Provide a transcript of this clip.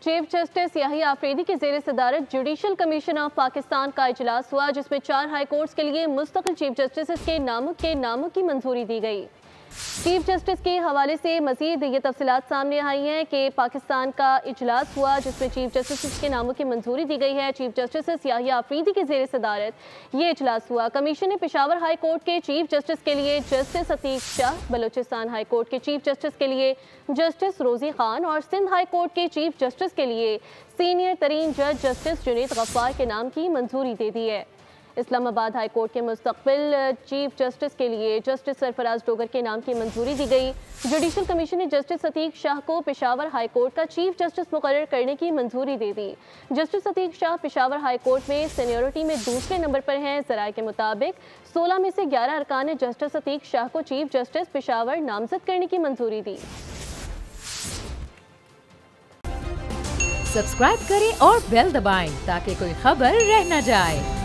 Chief justice Yahya Afridi की ज़ेर सदारत जुडिशल कमीशन ऑफ पाकिस्तान का इजलास हुआ, जिसमें 4 हाई कोर्ट्स के लिए मुस्तकिल चीफ जस्टिस के नामों की मंजूरी दी गई। चीफ जस्टिस के हवाले से मजीद ये तफसीलात सामने आई हैं कि पाकिस्तान का इजलास हुआ जिसमें चीफ जस्टिस के नामों की मंजूरी दी गई है। चीफ जस्टिस याहिया आफरीदी की ज़ेर सदारत ये इजलास हुआ। कमीशन ने पेशावर हाई कोर्ट के चीफ जस्टिस के लिए justice Atiq Shah, Balochistan high court के चीफ जस्टिस के लिए जस्टिस रोजी खान और सिंध हाई कोर्ट के चीफ जस्टिस के लिए सीनियर तरीन जज जस्टिस जुनैद गफ्फार के नाम की मंजूरी दे दी है। इस्लामाबाद हाई कोर्ट के मुस्तकबिल चीफ जस्टिस के लिए जस्टिस सरफराज डोगर के नाम की मंजूरी दी गई। जुडिशल कमीशन ने जस्टिस अतीक शाह को पेशावर हाई कोर्ट का चीफ जस्टिस मुकर्रर करने की मंजूरी दे दी। Justice Atiq Shah Peshawar high court में सीनियरिटी में दूसरे नंबर पर हैं। ज़राए के मुताबिक 16 में से 11 अरकान ने जस्टिस अतीक शाह को चीफ जस्टिस पेशावर नामजद करने की मंजूरी दी। सब्सक्राइब करें और बेल दबाएं ताकि कोई खबर रह न जाए।